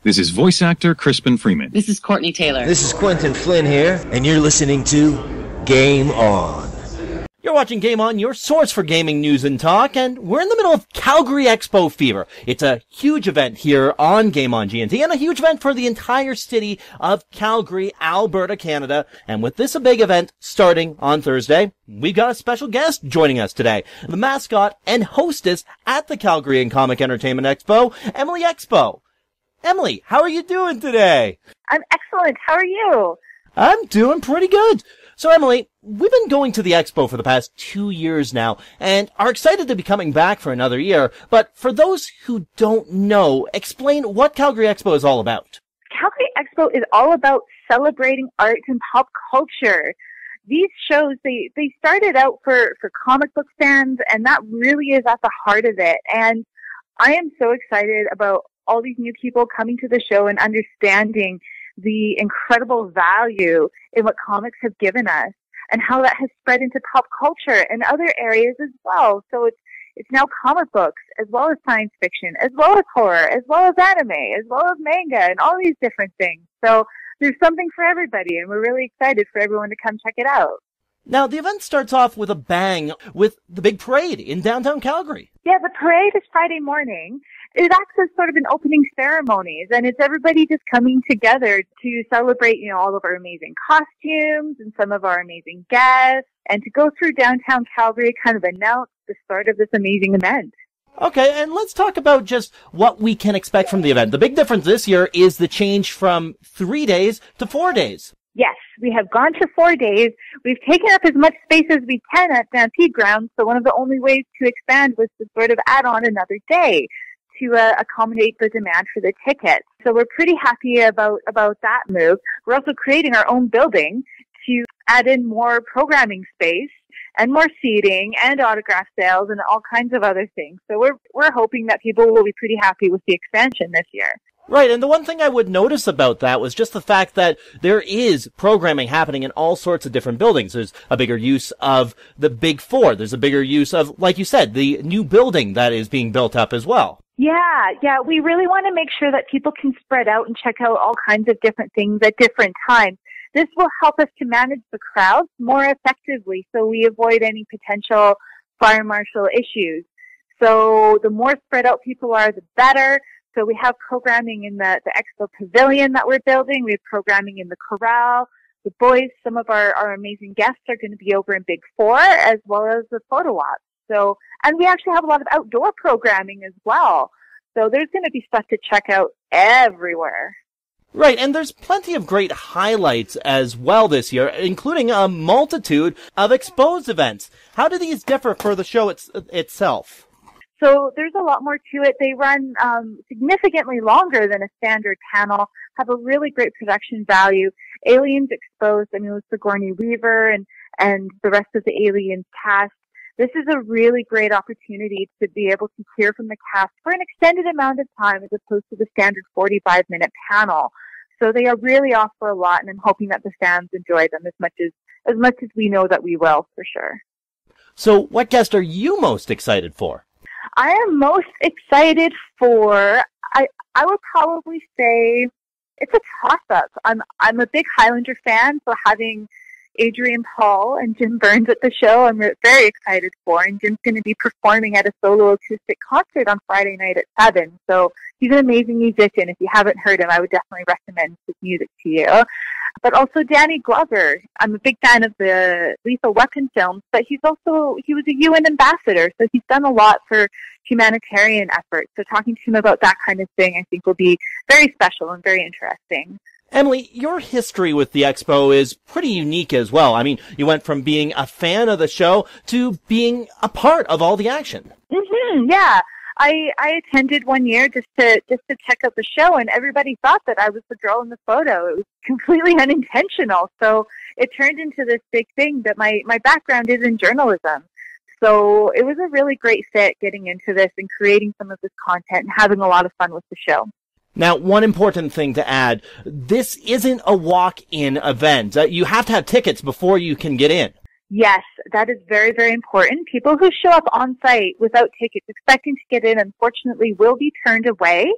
This is voice actor Crispin Freeman. This is Courtney Taylor. This is Quentin Flynn here, and you're listening to Game On. You're watching Game On, your source for gaming news and talk, and we're in the middle of Calgary Expo fever. It's a huge event here on GameOnGNT, and a huge event for the entire city of Calgary, Alberta, Canada. And with this a big event starting on Thursday, we've got a special guest joining us today, the mascot and hostess at the Calgary and Comic Entertainment Expo, Emily Expo. Emily, how are you doing today? I'm excellent. How are you? I'm doing pretty good. So, Emily, we've been going to the Expo for the past 2 years now, and are excited to be coming back for another year. But for those who don't know, explain what Calgary Expo is all about. Calgary Expo is all about celebrating art and pop culture. These shows, they started out for comic book fans, and that really is at the heart of it. And I am so excited about all these new people coming to the show and understanding the incredible value in what comics have given us and how that has spread into pop culture and other areas as well. So it's now comic books as well as science fiction, as well as horror, as well as anime, as well as manga and all these different things. So there's something for everybody, and we're really excited for everyone to come check it out. Now, the event starts off with a bang with the big parade in downtown Calgary. Yeah, the parade is Friday morning. It acts as sort of an opening ceremonies, and it's everybody just coming together to celebrate, all of our amazing costumes and some of our amazing guests, and to go through downtown Calgary, kind of announce the start of this amazing event. Okay, and let's talk about just what we can expect from the event. The big difference this year is the change from 3 days to 4 days. Yes, we have gone to 4 days. We've taken up as much space as we can at Stampede Grounds, so one of the only ways to expand was to sort of add on another day to accommodate the demand for the tickets. So we're pretty happy about that move. We're also creating our own building to add in more programming space and more seating and autograph sales and all kinds of other things. So we're hoping that people will be pretty happy with the expansion this year. Right, and the one thing I would notice about that was just the fact that there is programming happening in all sorts of different buildings. There's a bigger use of the Big Four. There's a bigger use of, like you said, the new building that is being built up as well. Yeah, we really want to make sure that people can spread out and check out all kinds of different things at different times. This will help us to manage the crowds more effectively so we avoid any potential fire marshal issues. So the more spread out people are, the better. So we have programming in the Expo Pavilion that we're building. We have programming in the Corral. The boys, some of our amazing guests are going to be over in Big Four as well as the photo ops. So, and we actually have a lot of outdoor programming as well. So there's going to be stuff to check out everywhere. Right, and there's plenty of great highlights as well this year, including a multitude of exposed events. How do these differ for the show itself? So there's a lot more to it. They run significantly longer than a standard panel, have a really great production value. Aliens Exposed, with Sigourney Weaver and the rest of the Aliens cast. This is a really great opportunity to be able to hear from the cast for an extended amount of time as opposed to the standard 45-minute panel. So they are really off for a lot, and I'm hoping that the fans enjoy them as much as we know that we will, for sure. So what guest are you most excited for? I am most excited for, I would probably say it's a toss-up. I'm a big Highlander fan, so having Adrian Paul and Jim Burns at the show, I'm very excited for. And Jim's going to be performing at a solo acoustic concert on Friday night at 7. So he's an amazing musician. If you haven't heard him, I would definitely recommend his music to you. But also Danny Glover. I'm a big fan of the Lethal Weapon films, but he was a UN ambassador, so he's done a lot for humanitarian efforts. So talking to him about that kind of thing, I think will be very special and very interesting. Emily, your history with the Expo is pretty unique as well. You went from being a fan of the show to being a part of all the action. Yeah. I attended one year just to check out the show, and everybody thought that I was the girl in the photo. It was completely unintentional. So it turned into this big thing that my background is in journalism. So it was a really great fit getting into this and creating some of this content and having a lot of fun with the show. Now, one important thing to add, this isn't a walk-in event. You have to have tickets before you can get in. Yes, that is very, very important. People who show up on site without tickets expecting to get in, unfortunately, will be turned away.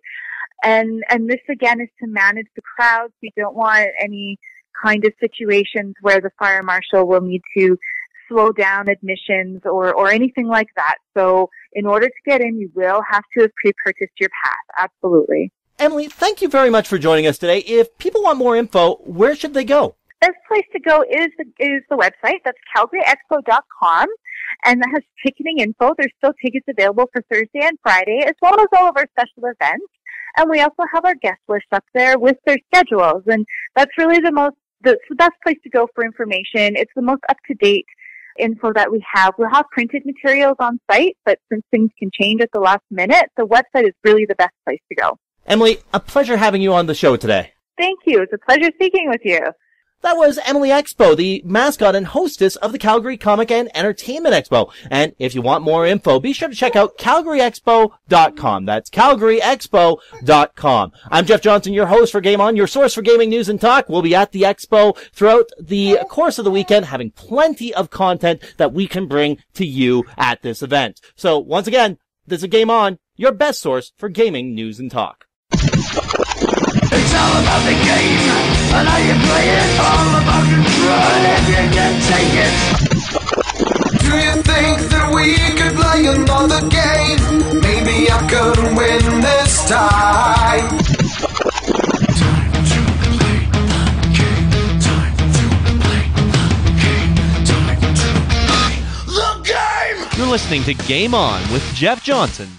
And this again is to manage the crowds. We don't want any kind of situations where the fire marshal will need to slow down admissions or anything like that. So in order to get in, you will have to have pre-purchased your pass. Absolutely. Emily, thank you very much for joining us today. If people want more info, where should they go? Best place to go is the website. That's calgaryexpo.com, and that has ticketing info. There's still tickets available for Thursday and Friday, as well as all of our special events. And we also have our guest list up there with their schedules, and that's really the best place to go for information. It's the most up-to-date info that we have. We'll have printed materials on site, but since things can change at the last minute, the website is really the best place to go. Emily, a pleasure having you on the show today. Thank you. It's a pleasure speaking with you. That was Emily Expo, the mascot and hostess of the Calgary Comic and Entertainment Expo. And if you want more info, be sure to check out calgaryexpo.com. That's calgaryexpo.com. I'm Jeff Johnson, your host for Game On, your source for gaming news and talk. We'll be at the Expo throughout the course of the weekend, having plenty of content that we can bring to you at this event. So once again, this is Game On, your best source for gaming news and talk. It's all about the game, and how you play it, all about control, if you can take it. Do you think that we could play another game? Maybe I could win this time. Time to play the game, time to play the game, time to play the game. You're listening to Game On with Jeff Johnson.